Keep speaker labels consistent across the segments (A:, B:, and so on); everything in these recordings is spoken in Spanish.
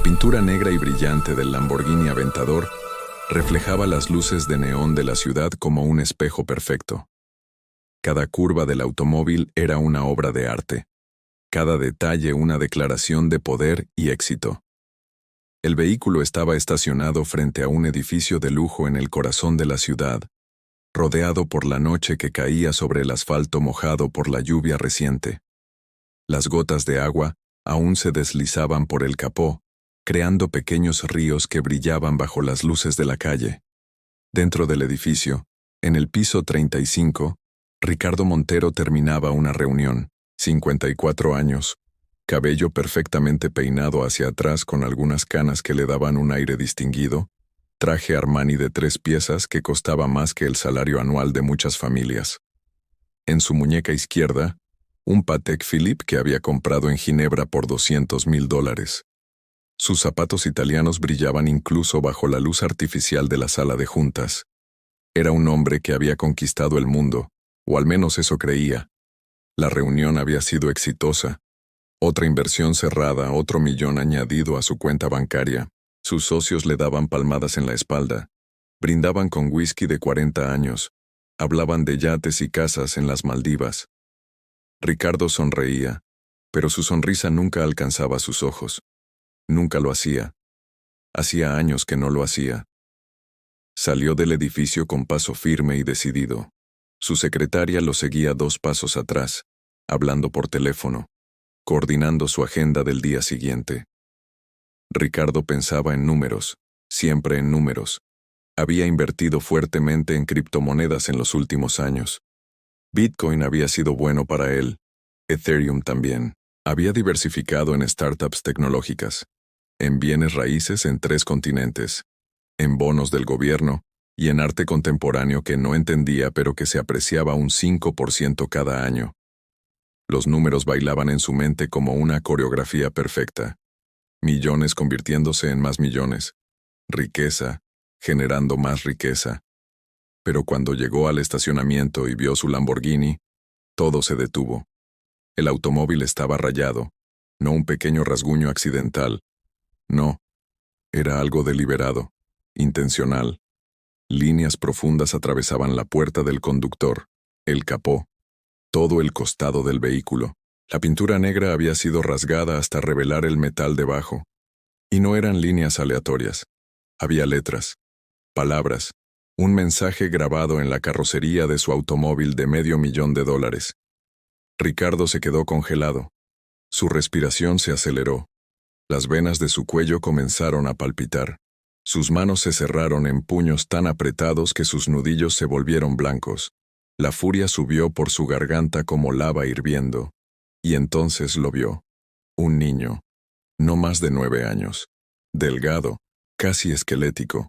A: pintura negra y brillante del Lamborghini Aventador reflejaba las luces de neón de la ciudad como un espejo perfecto. Cada curva del automóvil era una obra de arte, cada detalle una declaración de poder y éxito. El vehículo estaba estacionado frente a un edificio de lujo en el corazón de la ciudad, rodeado por la noche que caía sobre el asfalto mojado por la lluvia reciente. Las gotas de agua aún se deslizaban por el capó, creando pequeños ríos que brillaban bajo las luces de la calle. Dentro del edificio, en el piso 35, Ricardo Montero terminaba una reunión, 54 años, cabello perfectamente peinado hacia atrás con algunas canas que le daban un aire distinguido, traje Armani de 3 piezas que costaba más que el salario anual de muchas familias. En su muñeca izquierda, un Patek Philippe que había comprado en Ginebra por $200,000. Sus zapatos italianos brillaban incluso bajo la luz artificial de la sala de juntas. Era un hombre que había conquistado el mundo, o al menos eso creía. La reunión había sido exitosa. Otra inversión cerrada, otro millón añadido a su cuenta bancaria. Sus socios le daban palmadas en la espalda. Brindaban con whisky de 40 años. Hablaban de yates y casas en las Maldivas. Ricardo sonreía, pero su sonrisa nunca alcanzaba sus ojos. Nunca lo hacía. Hacía años que no lo hacía. Salió del edificio con paso firme y decidido. Su secretaria lo seguía 2 pasos atrás, hablando por teléfono, coordinando su agenda del día siguiente. Ricardo pensaba en números, siempre en números. Había invertido fuertemente en criptomonedas en los últimos años. Bitcoin había sido bueno para él, Ethereum también. Había diversificado en startups tecnológicas, en bienes raíces en 3 continentes, en bonos del gobierno y en arte contemporáneo que no entendía pero que se apreciaba un 5% cada año. Los números bailaban en su mente como una coreografía perfecta. Millones convirtiéndose en más millones. Riqueza, generando más riqueza. Pero cuando llegó al estacionamiento y vio su Lamborghini, todo se detuvo. El automóvil estaba rayado, no un pequeño rasguño accidental. No, era algo deliberado, intencional. Líneas profundas atravesaban la puerta del conductor, el capó, todo el costado del vehículo. La pintura negra había sido rasgada hasta revelar el metal debajo. Y no eran líneas aleatorias. Había letras, palabras, un mensaje grabado en la carrocería de su automóvil de $500,000. Ricardo se quedó congelado. Su respiración se aceleró. Las venas de su cuello comenzaron a palpitar. Sus manos se cerraron en puños tan apretados que sus nudillos se volvieron blancos. La furia subió por su garganta como lava hirviendo. Y entonces lo vio. Un niño. No más de 9 años. Delgado, casi esquelético.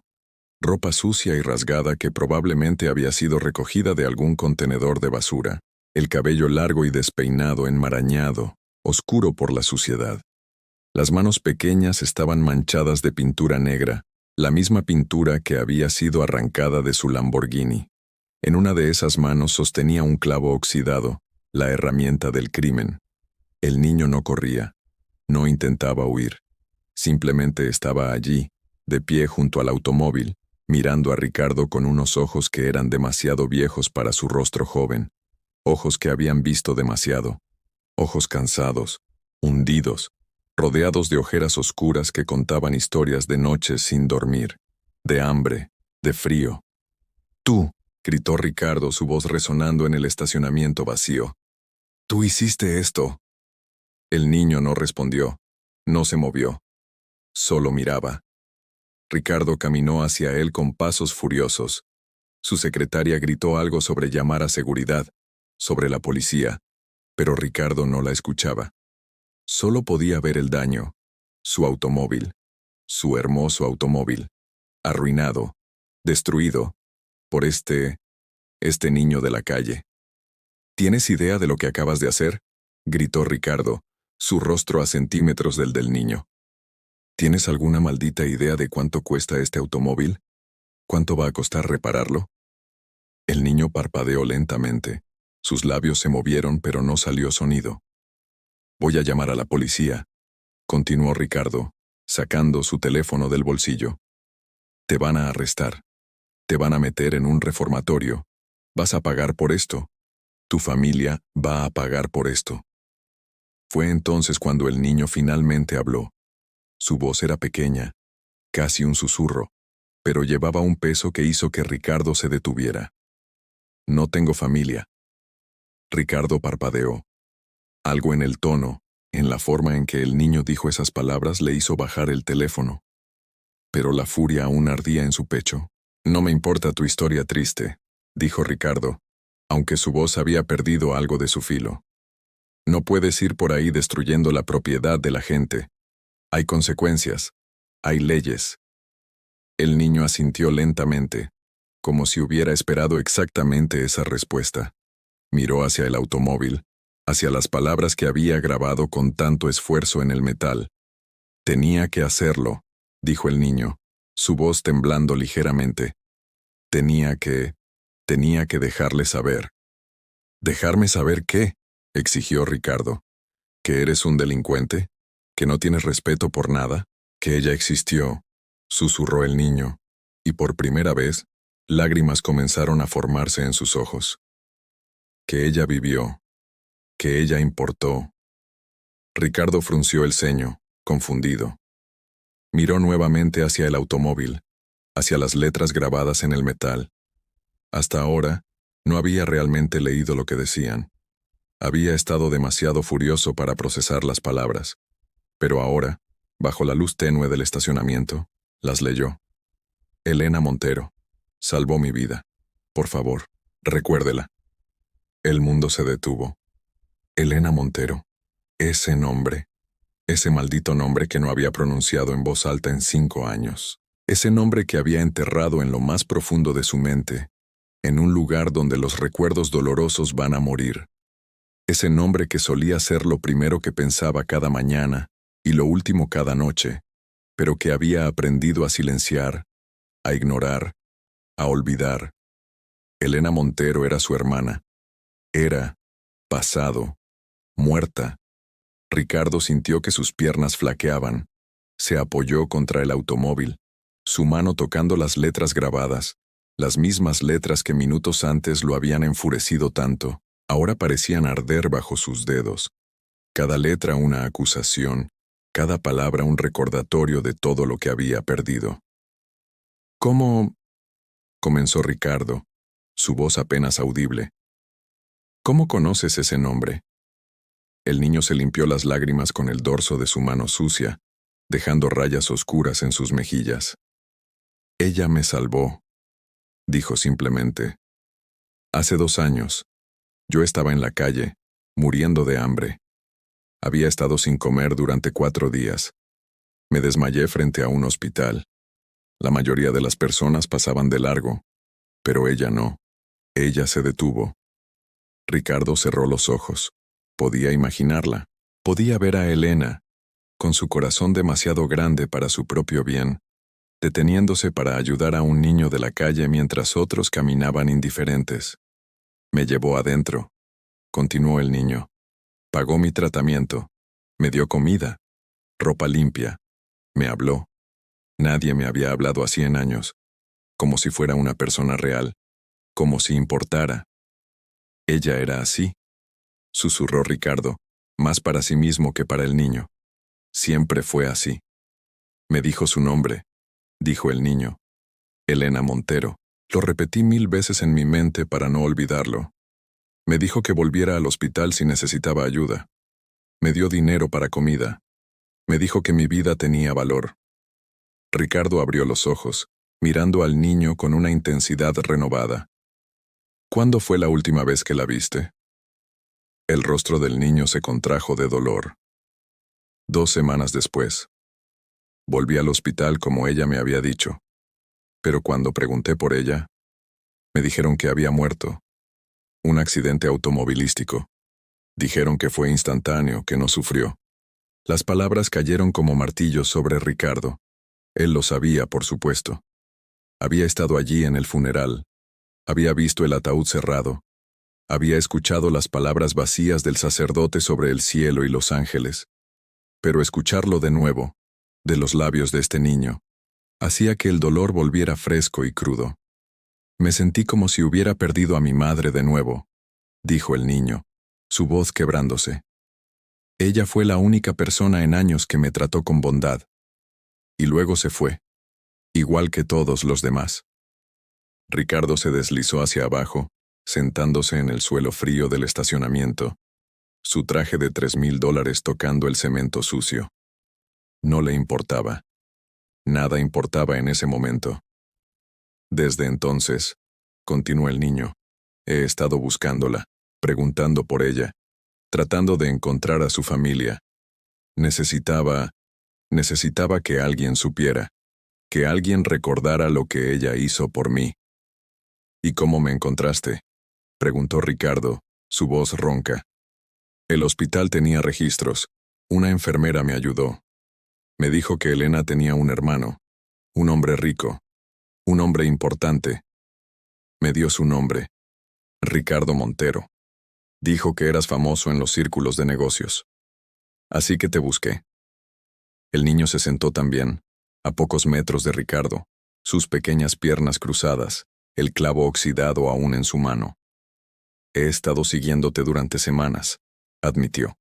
A: Ropa sucia y rasgada que probablemente había sido recogida de algún contenedor de basura. El cabello largo y despeinado, enmarañado, oscuro por la suciedad. Las manos pequeñas estaban manchadas de pintura negra, la misma pintura que había sido arrancada de su Lamborghini. En una de esas manos sostenía un clavo oxidado, la herramienta del crimen. El niño no corría, no intentaba huir. Simplemente estaba allí, de pie junto al automóvil, mirando a Ricardo con unos ojos que eran demasiado viejos para su rostro joven. Ojos que habían visto demasiado. Ojos cansados, hundidos, rodeados de ojeras oscuras que contaban historias de noches sin dormir, de hambre, de frío. «Tú», gritó Ricardo, su voz resonando en el estacionamiento vacío. «Tú hiciste esto». El niño no respondió, no se movió. Solo miraba. Ricardo caminó hacia él con pasos furiosos. Su secretaria gritó algo sobre llamar a seguridad, sobre la policía, pero Ricardo no la escuchaba. Solo podía ver el daño, su automóvil, su hermoso automóvil, arruinado, destruido, por este niño de la calle. ¿Tienes idea de lo que acabas de hacer?, gritó Ricardo, su rostro a centímetros del niño. ¿Tienes alguna maldita idea de cuánto cuesta este automóvil? ¿Cuánto va a costar repararlo? El niño parpadeó lentamente. Sus labios se movieron pero no salió sonido. Voy a llamar a la policía, continuó Ricardo. sacando su teléfono del bolsillo. Te van a arrestar. Te van a meter en un reformatorio. Vas a pagar por esto. Tu familia va a pagar por esto. Fue entonces cuando el niño finalmente habló. Su voz era pequeña, casi un susurro, pero llevaba un peso que hizo que Ricardo se detuviera. No tengo familia. Ricardo parpadeó. Algo en el tono, en la forma en que el niño dijo esas palabras le hizo bajar el teléfono. Pero la furia aún ardía en su pecho. No me importa tu historia triste, dijo Ricardo, aunque su voz había perdido algo de su filo. No puedes ir por ahí destruyendo la propiedad de la gente. Hay consecuencias. Hay leyes. El niño asintió lentamente, como si hubiera esperado exactamente esa respuesta. Miró hacia el automóvil, hacia las palabras que había grabado con tanto esfuerzo en el metal. Tenía que hacerlo, dijo el niño, su voz temblando ligeramente. Tenía que dejarle saber. ¿Dejarme saber qué?, exigió Ricardo. ¿Que eres un delincuente? ¿Que no tienes respeto por nada? Que ella existió, susurró el niño, y por primera vez, lágrimas comenzaron a formarse en sus ojos. Que ella vivió, que ella importó. Ricardo frunció el ceño, confundido. Miró nuevamente hacia el automóvil, hacia las letras grabadas en el metal. Hasta ahora, no había realmente leído lo que decían. Había estado demasiado furioso para procesar las palabras. Pero ahora, bajo la luz tenue del estacionamiento, las leyó. Elena Montero, salvó mi vida. Por favor, recuérdela. El mundo se detuvo. Elena Montero, ese nombre, ese maldito nombre que no había pronunciado en voz alta en 5 años. Ese nombre que había enterrado en lo más profundo de su mente, en un lugar donde los recuerdos dolorosos van a morir. Ese nombre que solía ser lo primero que pensaba cada mañana y lo último cada noche, pero que había aprendido a silenciar, a ignorar, a olvidar. Elena Montero era su hermana. Era, pasado, muerta. Ricardo sintió que sus piernas flaqueaban. Se apoyó contra el automóvil, su mano tocando las letras grabadas, las mismas letras que minutos antes lo habían enfurecido tanto, ahora parecían arder bajo sus dedos. Cada letra una acusación, cada palabra un recordatorio de todo lo que había perdido. ¿Cómo? Comenzó Ricardo, su voz apenas audible. ¿Cómo conoces ese nombre? El niño se limpió las lágrimas con el dorso de su mano sucia, dejando rayas oscuras en sus mejillas. Ella me salvó, dijo simplemente. Hace 2 años, yo estaba en la calle, muriendo de hambre. Había estado sin comer durante 4 días. Me desmayé frente a un hospital. La mayoría de las personas pasaban de largo, pero ella no. Ella se detuvo. Ricardo cerró los ojos. Podía imaginarla. Podía ver a Elena, con su corazón demasiado grande para su propio bien, deteniéndose para ayudar a un niño de la calle mientras otros caminaban indiferentes. Me llevó adentro, continuó el niño. Pagó mi tratamiento. Me dio comida, ropa limpia. Me habló. Nadie me había hablado así en años, como si fuera una persona real, como si importara. Ella era así, susurró Ricardo, más para sí mismo que para el niño. Siempre fue así. Me dijo su nombre, dijo el niño. Elena Montero. Lo repetí 1000 veces en mi mente para no olvidarlo. Me dijo que volviera al hospital si necesitaba ayuda. Me dio dinero para comida. Me dijo que mi vida tenía valor. Ricardo abrió los ojos, mirando al niño con una intensidad renovada. ¿Cuándo fue la última vez que la viste? El rostro del niño se contrajo de dolor. 2 semanas después. Volví al hospital como ella me había dicho. Pero cuando pregunté por ella, me dijeron que había muerto. Un accidente automovilístico. Dijeron que fue instantáneo, que no sufrió. Las palabras cayeron como martillos sobre Ricardo. Él lo sabía, por supuesto. Había estado allí en el funeral. Había visto el ataúd cerrado. Había escuchado las palabras vacías del sacerdote sobre el cielo y los ángeles. Pero escucharlo de nuevo, de los labios de este niño, hacía que el dolor volviera fresco y crudo. Me sentí como si hubiera perdido a mi madre de nuevo, dijo el niño, su voz quebrándose. Ella fue la única persona en años que me trató con bondad. Y luego se fue, igual que todos los demás. Ricardo se deslizó hacia abajo, sentándose en el suelo frío del estacionamiento, su traje de $3,000 tocando el cemento sucio. No le importaba. Nada importaba en ese momento. Desde entonces, continuó el niño, he estado buscándola, preguntando por ella, tratando de encontrar a su familia. Necesitaba que alguien supiera, que alguien recordara lo que ella hizo por mí. ¿Y cómo me encontraste?, preguntó Ricardo, su voz ronca. El hospital tenía registros. Una enfermera me ayudó. Me dijo que Elena tenía un hermano, un hombre rico, un hombre importante. Me dio su nombre, Ricardo Montero. Dijo que eras famoso en los círculos de negocios. Así que te busqué. El niño se sentó también, a pocos metros de Ricardo, sus pequeñas piernas cruzadas, el clavo oxidado aún en su mano. He estado siguiéndote durante semanas, admitió.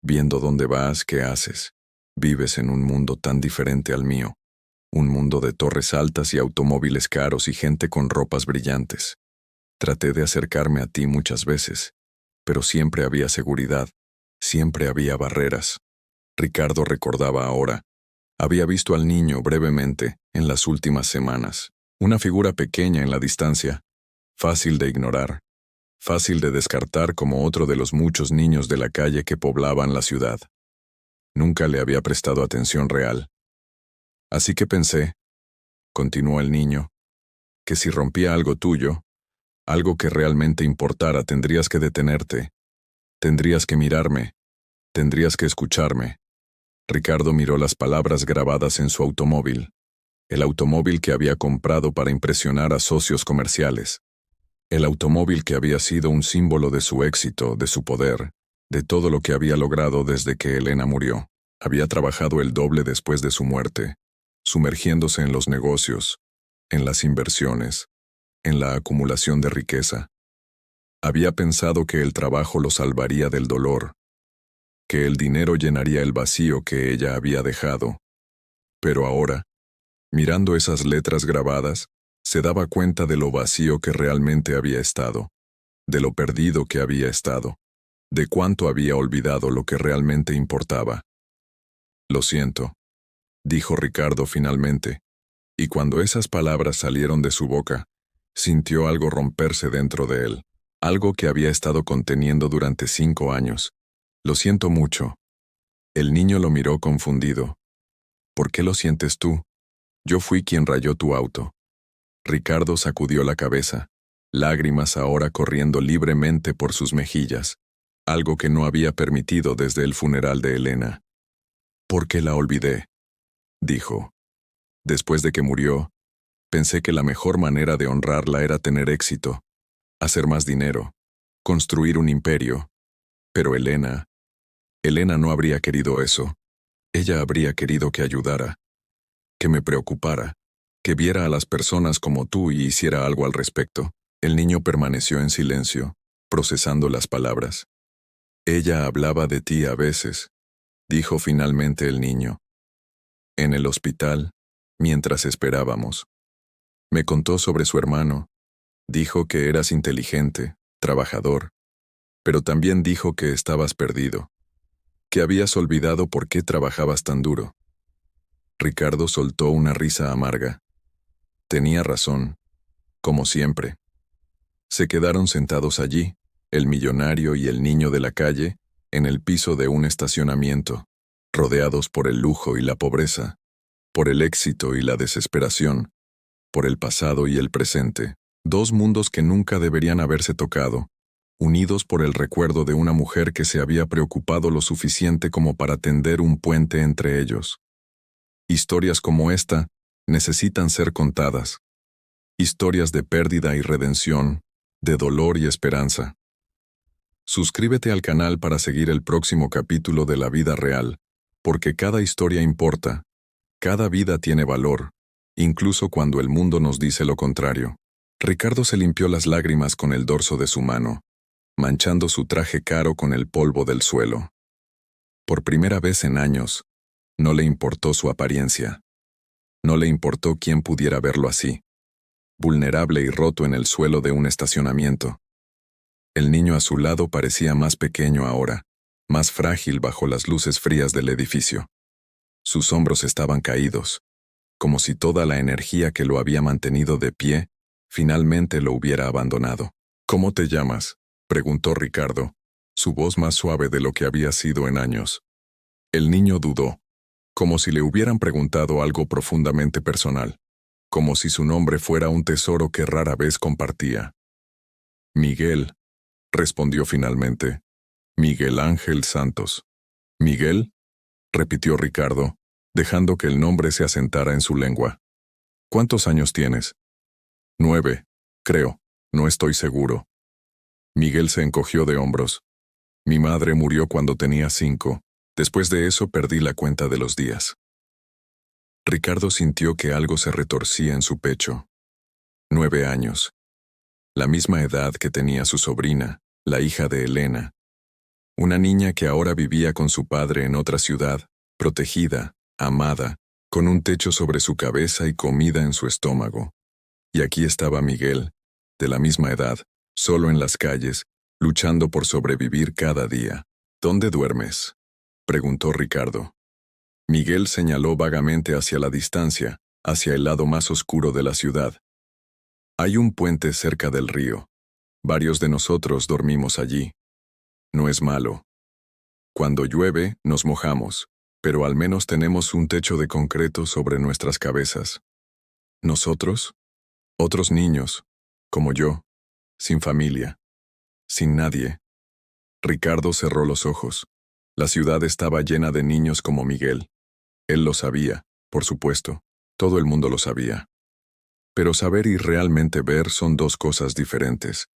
A: Viendo dónde vas, qué haces. Vives en un mundo tan diferente al mío. Un mundo de torres altas y automóviles caros y gente con ropas brillantes. Traté de acercarme a ti muchas veces, pero siempre había seguridad, siempre había barreras. Ricardo recordaba ahora. Había visto al niño brevemente en las últimas semanas. Una figura pequeña en la distancia, fácil de ignorar, fácil de descartar como otro de los muchos niños de la calle que poblaban la ciudad. Nunca le había prestado atención real. Así que pensé, continuó el niño, que si rompía algo tuyo, algo que realmente importara, tendrías que detenerte, tendrías que mirarme, tendrías que escucharme. Ricardo miró las palabras grabadas en su automóvil, el automóvil que había comprado para impresionar a socios comerciales, el automóvil que había sido un símbolo de su éxito, de su poder, de todo lo que había logrado desde que Elena murió. Había trabajado el doble después de su muerte, sumergiéndose en los negocios, en las inversiones, en la acumulación de riqueza. Había pensado que el trabajo lo salvaría del dolor, que el dinero llenaría el vacío que ella había dejado. Pero ahora, mirando esas letras grabadas, se daba cuenta de lo vacío que realmente había estado, de lo perdido que había estado, de cuánto había olvidado lo que realmente importaba. Lo siento, dijo Ricardo finalmente, y cuando esas palabras salieron de su boca, sintió algo romperse dentro de él, algo que había estado conteniendo durante 5 años. Lo siento mucho. El niño lo miró confundido. ¿Por qué lo sientes tú? Yo fui quien rayó tu auto. Ricardo sacudió la cabeza, lágrimas ahora corriendo libremente por sus mejillas, algo que no había permitido desde el funeral de Elena. «Porque la olvidé», dijo. «Después de que murió, pensé que la mejor manera de honrarla era tener éxito, hacer más dinero, construir un imperio. Pero Elena no habría querido eso. Ella habría querido que ayudara, que me preocupara, que viera a las personas como tú y hiciera algo al respecto». El niño permaneció en silencio, procesando las palabras. «Ella hablaba de ti a veces», dijo finalmente el niño. «En el hospital, mientras esperábamos. Me contó sobre su hermano. Dijo que eras inteligente, trabajador, pero también dijo que estabas perdido, que habías olvidado por qué trabajabas tan duro». Ricardo soltó una risa amarga. Tenía razón, como siempre. Se quedaron sentados allí, el millonario y el niño de la calle, en el piso de un estacionamiento, rodeados por el lujo y la pobreza, por el éxito y la desesperación, por el pasado y el presente, 2 mundos que nunca deberían haberse tocado, unidos por el recuerdo de una mujer que se había preocupado lo suficiente como para tender un puente entre ellos. Historias como esta necesitan ser contadas. Historias de pérdida y redención, de dolor y esperanza. Suscríbete al canal para seguir el próximo capítulo de La Vida Real, porque cada historia importa, Cada vida tiene valor, incluso cuando el mundo nos dice lo contrario. Ricardo se limpió las lágrimas con el dorso de su mano, manchando su traje caro con el polvo del suelo. Por primera vez en años, no le importó su apariencia. No le importó quién pudiera verlo así, vulnerable y roto en el suelo de un estacionamiento. El niño a su lado parecía más pequeño ahora, más frágil bajo las luces frías del edificio. Sus hombros estaban caídos, como si toda la energía que lo había mantenido de pie finalmente lo hubiera abandonado. ¿Cómo te llamas?, preguntó Ricardo, su voz más suave de lo que había sido en años. El niño dudó, como si le hubieran preguntado algo profundamente personal, como si su nombre fuera un tesoro que rara vez compartía. Miguel, respondió finalmente. Miguel Ángel Santos. ¿Miguel?, repitió Ricardo, dejando que el nombre se asentara en su lengua. ¿Cuántos años tienes? 9, creo, no estoy seguro. Miguel se encogió de hombros. Mi madre murió cuando tenía 5. Después de eso perdí la cuenta de los días. Ricardo sintió que algo se retorcía en su pecho. 9 años. La misma edad que tenía su sobrina, la hija de Elena. Una niña que ahora vivía con su padre en otra ciudad, protegida, amada, con un techo sobre su cabeza y comida en su estómago. Y aquí estaba Miguel, de la misma edad, solo en las calles, luchando por sobrevivir cada día. ¿Dónde duermes?, preguntó Ricardo. Miguel señaló vagamente hacia la distancia, hacia el lado más oscuro de la ciudad. Hay un puente cerca del río. Varios de nosotros dormimos allí. No es malo. Cuando llueve, nos mojamos, pero al menos tenemos un techo de concreto sobre nuestras cabezas. ¿Nosotros? Otros niños, como yo, sin familia, sin nadie. Ricardo cerró los ojos. La ciudad estaba llena de niños como Miguel. Él lo sabía, por supuesto, todo el mundo lo sabía. Pero saber y realmente ver son dos cosas diferentes.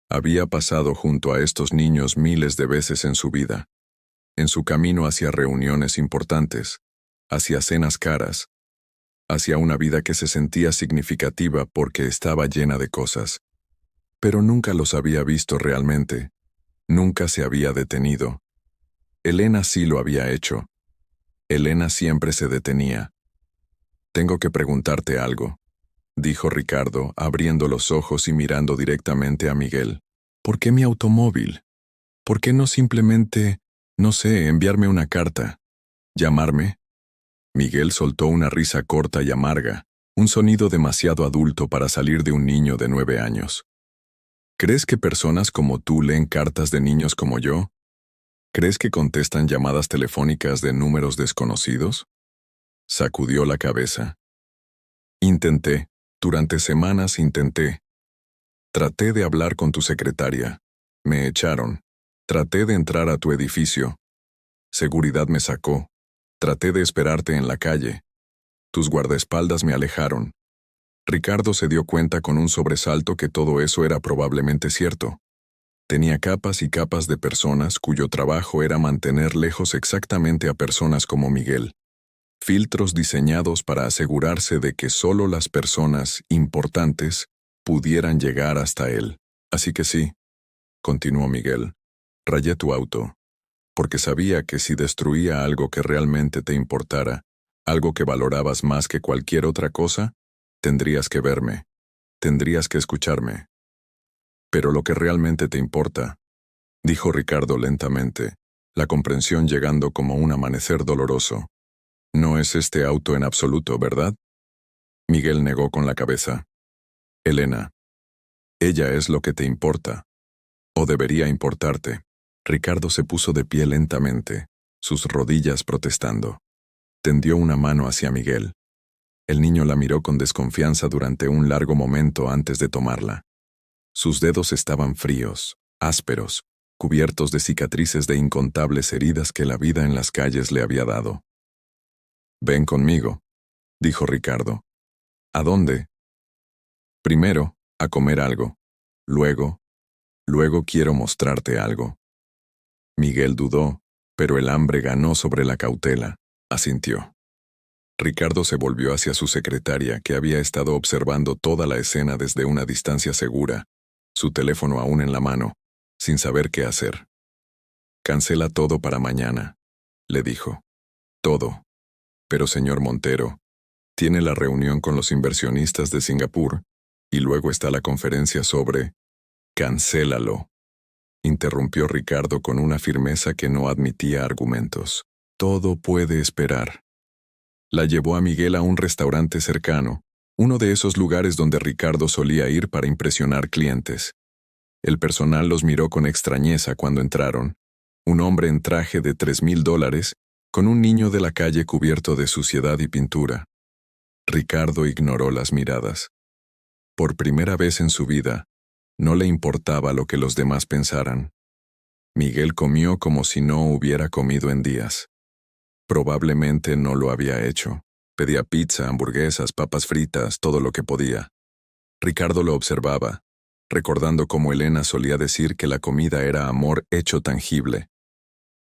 A: Había pasado junto a estos niños miles de veces en su vida, en su camino hacia reuniones importantes, hacia cenas caras, hacia una vida que se sentía significativa porque estaba llena de cosas. Pero nunca los había visto realmente, nunca se había detenido. Elena sí lo había hecho. Elena siempre se detenía. Tengo que preguntarte algo, dijo Ricardo, abriendo los ojos y mirando directamente a Miguel. ¿Por qué mi automóvil? ¿Por qué no simplemente, no sé, enviarme una carta? ¿Llamarme? Miguel soltó una risa corta y amarga, un sonido demasiado adulto para salir de un niño de 9 años. ¿Crees que personas como tú leen cartas de niños como yo? ¿Crees que contestan llamadas telefónicas de números desconocidos? Sacudió la cabeza. Intenté, durante semanas intenté. Traté de hablar con tu secretaria. Me echaron. Traté de entrar a tu edificio. Seguridad me sacó. Traté de esperarte en la calle. Tus guardaespaldas me alejaron. Ricardo se dio cuenta con un sobresalto que todo eso era probablemente cierto. Tenía capas y capas de personas cuyo trabajo era mantener lejos exactamente a personas como Miguel. Filtros diseñados para asegurarse de que solo las personas importantes pudieran llegar hasta él. Así que sí, continuó Miguel, rayé tu auto, porque sabía que si destruía algo que realmente te importara, algo que valorabas más que cualquier otra cosa, tendrías que verme, tendrías que escucharme. Pero lo que realmente te importa, dijo Ricardo lentamente, la comprensión llegando como un amanecer doloroso. No es este auto en absoluto, ¿verdad? Miguel negó con la cabeza. Elena. Ella es lo que te importa. O debería importarte. Ricardo se puso de pie lentamente, sus rodillas protestando. Tendió una mano hacia Miguel. El niño la miró con desconfianza durante un largo momento antes de tomarla. Sus dedos estaban fríos, ásperos, cubiertos de cicatrices de incontables heridas que la vida en las calles le había dado. Ven conmigo, dijo Ricardo. ¿A dónde? Primero, a comer algo. Luego quiero mostrarte algo. Miguel dudó, pero el hambre ganó sobre la cautela. Asintió. Ricardo se volvió hacia su secretaria, que había estado observando toda la escena desde una distancia segura, su teléfono aún en la mano, sin saber qué hacer. «Cancela todo para mañana», le dijo. «Todo. Pero, señor Montero, tiene la reunión con los inversionistas de Singapur, y luego está la conferencia sobre... «Cancélalo», interrumpió Ricardo con una firmeza que no admitía argumentos. «Todo puede esperar». La llevó a Miguel a un restaurante cercano, uno de esos lugares donde Ricardo solía ir para impresionar clientes. El personal los miró con extrañeza cuando entraron. Un hombre en traje de $3,000, con un niño de la calle cubierto de suciedad y pintura. Ricardo ignoró las miradas. Por primera vez en su vida, no le importaba lo que los demás pensaran. Miguel comió como si no hubiera comido en días. Probablemente no lo había hecho. Pedía pizza, hamburguesas, papas fritas, todo lo que podía. Ricardo lo observaba, recordando cómo Elena solía decir que la comida era amor hecho tangible,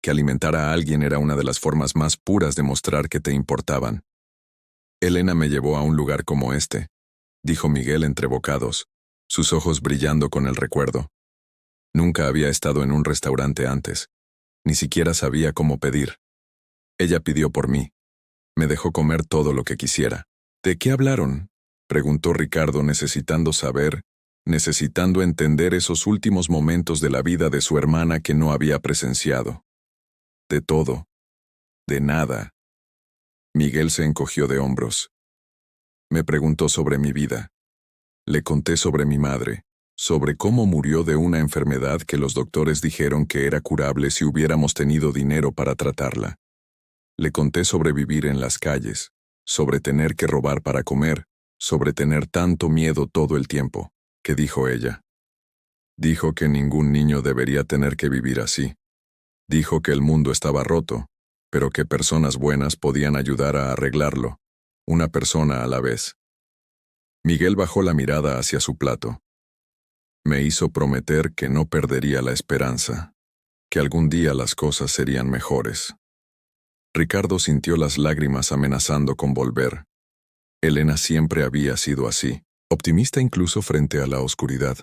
A: que alimentar a alguien era una de las formas más puras de mostrar que te importaban. «Elena me llevó a un lugar como este», dijo Miguel entre bocados, sus ojos brillando con el recuerdo. Nunca había estado en un restaurante antes, ni siquiera sabía cómo pedir. Ella pidió por mí. Me dejó comer todo lo que quisiera. «¿De qué hablaron?», preguntó Ricardo, necesitando saber, necesitando entender esos últimos momentos de la vida de su hermana que no había presenciado. «De todo. De nada». Miguel se encogió de hombros. Me preguntó sobre mi vida. Le conté sobre mi madre, sobre cómo murió de una enfermedad que los doctores dijeron que era curable si hubiéramos tenido dinero para tratarla. Le conté sobre vivir en las calles, sobre tener que robar para comer, sobre tener tanto miedo todo el tiempo. ¿Qué dijo ella? Dijo que ningún niño debería tener que vivir así. Dijo que el mundo estaba roto, pero que personas buenas podían ayudar a arreglarlo, una persona a la vez. Miguel bajó la mirada hacia su plato. Me hizo prometer que no perdería la esperanza, que algún día las cosas serían mejores. Ricardo sintió las lágrimas amenazando con volver. Elena siempre había sido así, optimista incluso frente a la oscuridad,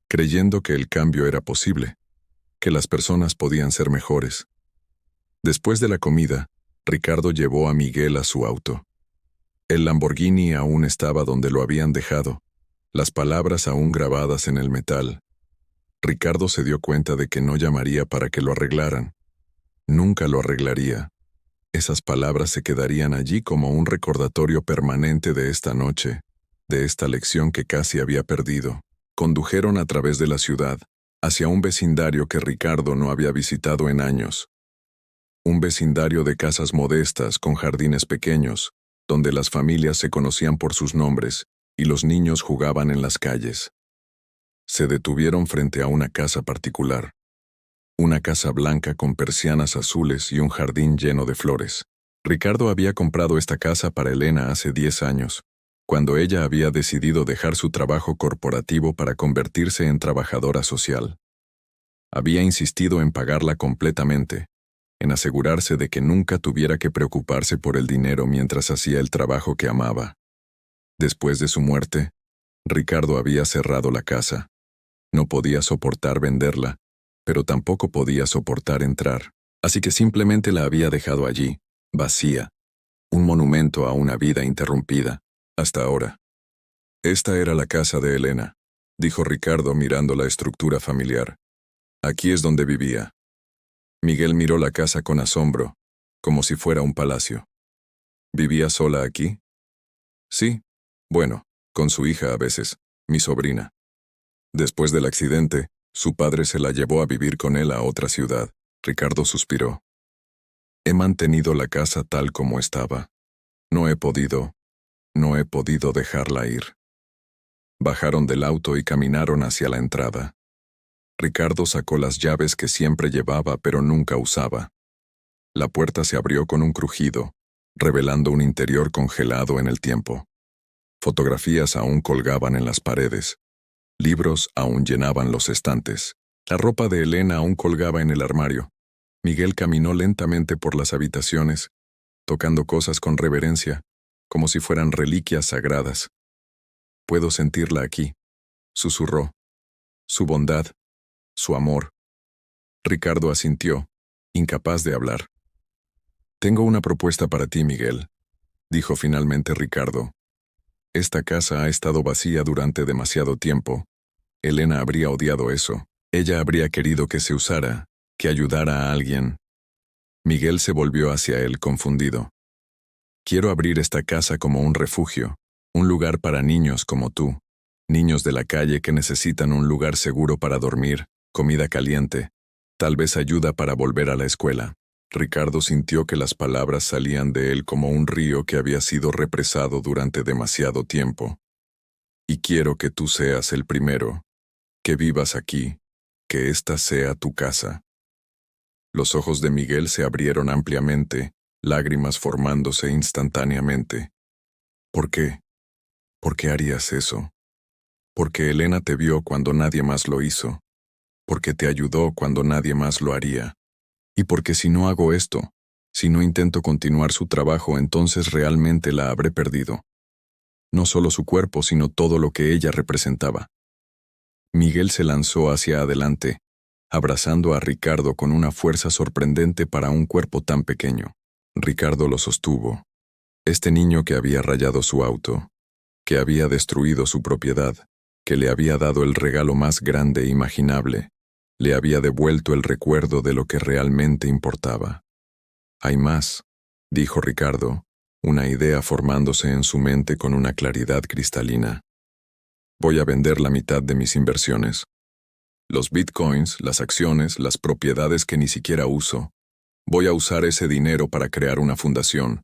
A: creyendo que el cambio era posible, que las personas podían ser mejores. Después de la comida, Ricardo llevó a Miguel a su auto. El Lamborghini aún estaba donde lo habían dejado, las palabras aún grabadas en el metal. Ricardo se dio cuenta de que no llamaría para que lo arreglaran. Nunca lo arreglaría. Esas palabras se quedarían allí como un recordatorio permanente de esta noche, de esta lección que casi había perdido. Condujeron a través de la ciudad, hacia un vecindario que Ricardo no había visitado en años. Un vecindario de casas modestas con jardines pequeños, donde las familias se conocían por sus nombres y los niños jugaban en las calles. Se detuvieron frente a una casa particular. Una casa blanca con persianas azules y un jardín lleno de flores. Ricardo había comprado esta casa para Elena hace 10 años, cuando ella había decidido dejar su trabajo corporativo para convertirse en trabajadora social. Había insistido en pagarla completamente, en asegurarse de que nunca tuviera que preocuparse por el dinero mientras hacía el trabajo que amaba. Después de su muerte, Ricardo había cerrado la casa. No podía soportar venderla, pero tampoco podía soportar entrar, así que simplemente la había dejado allí, vacía, un monumento a una vida interrumpida, hasta ahora. Esta era la casa de Elena, dijo Ricardo mirando la estructura familiar. Aquí es donde vivía. Miguel miró la casa con asombro, como si fuera un palacio. ¿Vivía sola aquí? Sí, bueno, con su hija a veces, mi sobrina. Después del accidente, su padre se la llevó a vivir con él a otra ciudad. Ricardo suspiró. He mantenido la casa tal como estaba. No he podido dejarla ir. Bajaron del auto y caminaron hacia la entrada. Ricardo sacó las llaves que siempre llevaba pero nunca usaba. La puerta se abrió con un crujido, revelando un interior congelado en el tiempo. Fotografías aún colgaban en las paredes. Libros aún llenaban los estantes. La ropa de Elena aún colgaba en el armario. Miguel caminó lentamente por las habitaciones, tocando cosas con reverencia, como si fueran reliquias sagradas. Puedo sentirla aquí, susurró. Su bondad, su amor. Ricardo asintió, incapaz de hablar. Tengo una propuesta para ti, Miguel, dijo finalmente Ricardo. Esta casa ha estado vacía durante demasiado tiempo. Elena habría odiado eso. Ella habría querido que se usara, que ayudara a alguien. Miguel se volvió hacia él confundido. Quiero abrir esta casa como un refugio, un lugar para niños como tú, niños de la calle que necesitan un lugar seguro para dormir, comida caliente, tal vez ayuda para volver a la escuela. Ricardo sintió que las palabras salían de él como un río que había sido represado durante demasiado tiempo. Y quiero que tú seas el primero, que vivas aquí, que esta sea tu casa. Los ojos de Miguel se abrieron ampliamente, lágrimas formándose instantáneamente. ¿Por qué? ¿Por qué harías eso? Porque Elena te vio cuando nadie más lo hizo. Porque te ayudó cuando nadie más lo haría. Y porque si no hago esto, si no intento continuar su trabajo, entonces realmente la habré perdido. No solo su cuerpo, sino todo lo que ella representaba. Miguel se lanzó hacia adelante, abrazando a Ricardo con una fuerza sorprendente para un cuerpo tan pequeño. Ricardo lo sostuvo. Este niño que había rayado su auto, que había destruido su propiedad, que le había dado el regalo más grande imaginable, le había devuelto el recuerdo de lo que realmente importaba. Hay más, dijo Ricardo, una idea formándose en su mente con una claridad cristalina. Voy a vender la mitad de mis inversiones. Los bitcoins, las acciones, las propiedades que ni siquiera uso. Voy a usar ese dinero para crear una fundación,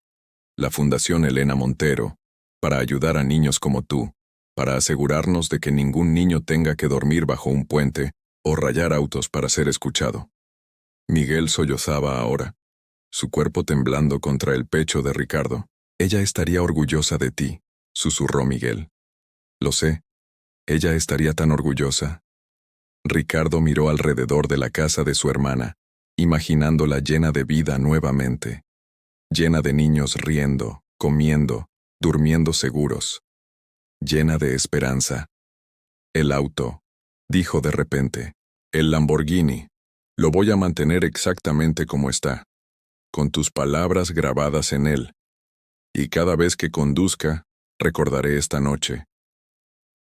A: la Fundación Elena Montero, para ayudar a niños como tú, para asegurarnos de que ningún niño tenga que dormir bajo un puente o rayar autos para ser escuchado. Miguel sollozaba ahora, su cuerpo temblando contra el pecho de Ricardo. Ella estaría orgullosa de ti, susurró Miguel. Lo sé, ella estaría tan orgullosa. Ricardo miró alrededor de la casa de su hermana, imaginándola llena de vida nuevamente, llena de niños riendo, comiendo, durmiendo seguros, llena de esperanza. El auto, dijo de repente, el Lamborghini, lo voy a mantener exactamente como está, con tus palabras grabadas en él. Y cada vez que conduzca, recordaré esta noche.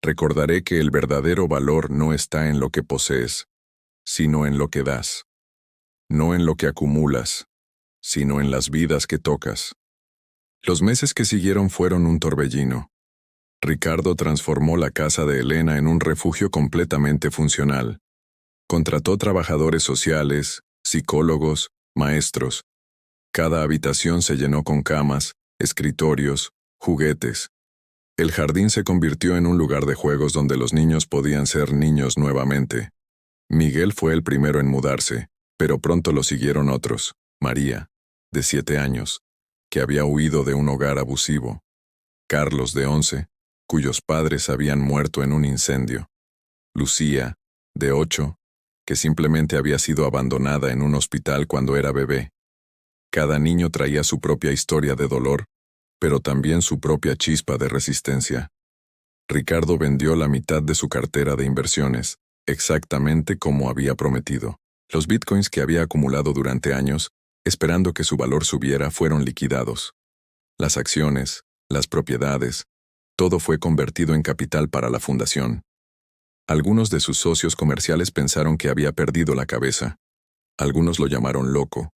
A: Recordaré que el verdadero valor no está en lo que posees, sino en lo que das. No en lo que acumulas, sino en las vidas que tocas. Los meses que siguieron fueron un torbellino. Ricardo transformó la casa de Elena en un refugio completamente funcional. Contrató trabajadores sociales, psicólogos, maestros. Cada habitación se llenó con camas, escritorios, juguetes. El jardín se convirtió en un lugar de juegos donde los niños podían ser niños nuevamente. Miguel fue el primero en mudarse, pero pronto lo siguieron otros. María, de 7 años, que había huido de un hogar abusivo. Carlos, de 11, cuyos padres habían muerto en un incendio. Lucía, de 8, que simplemente había sido abandonada en un hospital cuando era bebé. Cada niño traía su propia historia de dolor, pero también su propia chispa de resistencia. Ricardo vendió la mitad de su cartera de inversiones, exactamente como había prometido. Los bitcoins que había acumulado durante años, esperando que su valor subiera, fueron liquidados. Las acciones, las propiedades, todo fue convertido en capital para la fundación. Algunos de sus socios comerciales pensaron que había perdido la cabeza. Algunos lo llamaron loco.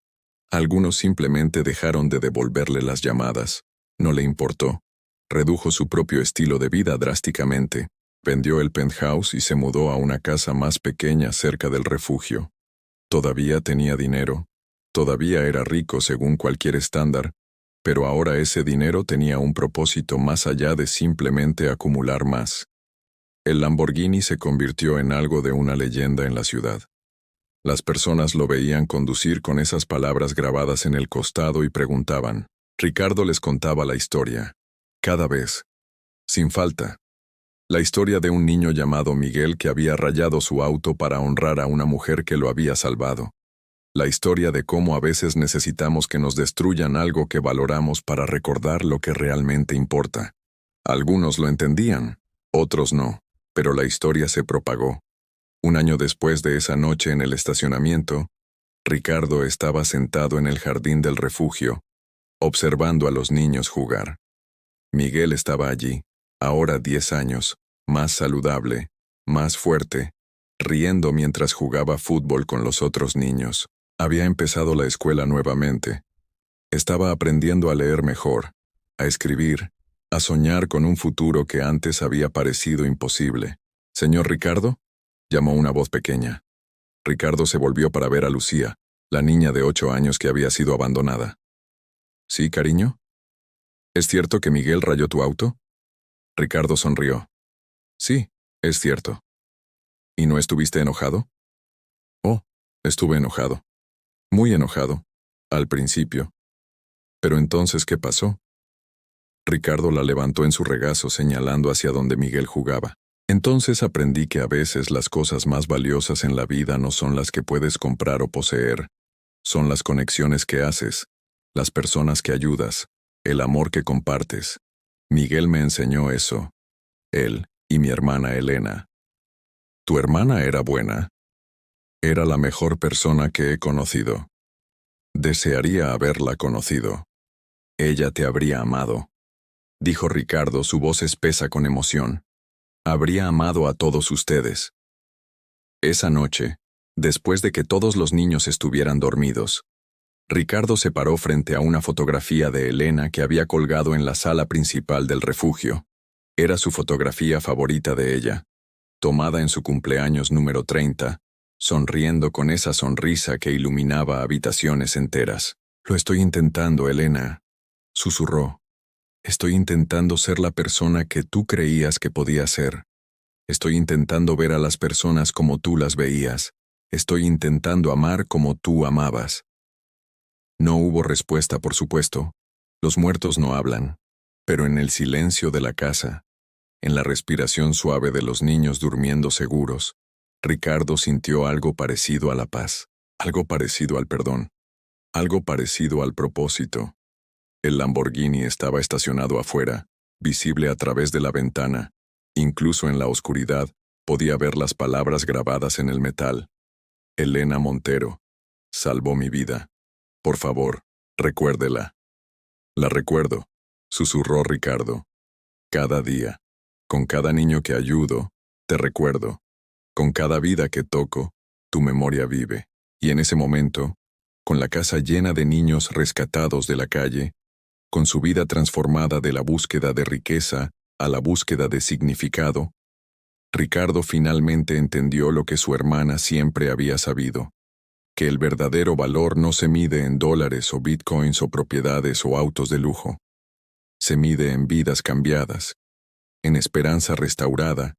A: Algunos simplemente dejaron de devolverle las llamadas. No le importó. Redujo su propio estilo de vida drásticamente. Vendió el penthouse y se mudó a una casa más pequeña cerca del refugio. Todavía tenía dinero. Todavía era rico según cualquier estándar, pero ahora ese dinero tenía un propósito más allá de simplemente acumular más. El Lamborghini se convirtió en algo de una leyenda en la ciudad. Las personas lo veían conducir con esas palabras grabadas en el costado y preguntaban. Ricardo les contaba la historia, cada vez, sin falta. La historia de un niño llamado Miguel que había rayado su auto para honrar a una mujer que lo había salvado. La historia de cómo a veces necesitamos que nos destruyan algo que valoramos para recordar lo que realmente importa. Algunos lo entendían, otros no, pero la historia se propagó. Un año después de esa noche en el estacionamiento, Ricardo estaba sentado en el jardín del refugio, observando a los niños jugar. Miguel estaba allí, ahora 10 años, más saludable, más fuerte, riendo mientras jugaba fútbol con los otros niños. Había empezado la escuela nuevamente. Estaba aprendiendo a leer mejor, a escribir, a soñar con un futuro que antes había parecido imposible. «¿Señor Ricardo?», llamó una voz pequeña. Ricardo se volvió para ver a Lucía, la niña de 8 años que había sido abandonada. «¿Sí, cariño? ¿Es cierto que Miguel rayó tu auto?». Ricardo sonrió. «Sí, es cierto». «¿Y no estuviste enojado?». «Oh, estuve enojado. Muy enojado. Al principio». «¿Pero entonces qué pasó?». Ricardo la levantó en su regazo señalando hacia donde Miguel jugaba. «Entonces aprendí que a veces las cosas más valiosas en la vida no son las que puedes comprar o poseer. Son las conexiones que haces, las personas que ayudas, el amor que compartes. Miguel me enseñó eso. Él y mi hermana Elena». «¿Tu hermana era buena?». «Era la mejor persona que he conocido. Desearía haberla conocido. Ella te habría amado», dijo Ricardo, su voz espesa con emoción. «Habría amado a todos ustedes». Esa noche, después de que todos los niños estuvieran dormidos, Ricardo se paró frente a una fotografía de Elena que había colgado en la sala principal del refugio. Era su fotografía favorita de ella, tomada en su cumpleaños número 30, sonriendo con esa sonrisa que iluminaba habitaciones enteras. «Lo estoy intentando, Elena», susurró. «Estoy intentando ser la persona que tú creías que podía ser. Estoy intentando ver a las personas como tú las veías. Estoy intentando amar como tú amabas». No hubo respuesta, por supuesto. Los muertos no hablan. Pero en el silencio de la casa, en la respiración suave de los niños durmiendo seguros, Ricardo sintió algo parecido a la paz, algo parecido al perdón, algo parecido al propósito. El Lamborghini estaba estacionado afuera, visible a través de la ventana. Incluso en la oscuridad, podía ver las palabras grabadas en el metal. «Elena Montero, salvó mi vida. Por favor, recuérdela». «La recuerdo», susurró Ricardo. «Cada día. Con cada niño que ayudo, te recuerdo. Con cada vida que toco, tu memoria vive». Y en ese momento, con la casa llena de niños rescatados de la calle, con su vida transformada de la búsqueda de riqueza a la búsqueda de significado, Ricardo finalmente entendió lo que su hermana siempre había sabido, que el verdadero valor no se mide en dólares o bitcoins o propiedades o autos de lujo. Se mide en vidas cambiadas, en esperanza restaurada,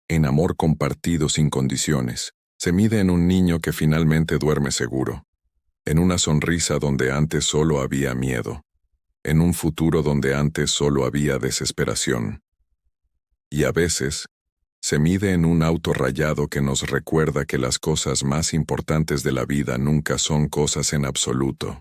A: en amor compartido sin condiciones. Se mide en un niño que finalmente duerme seguro, en una sonrisa donde antes solo había miedo, en un futuro donde antes solo había desesperación. Y a veces, se mide en un auto rayado que nos recuerda que las cosas más importantes de la vida nunca son cosas en absoluto.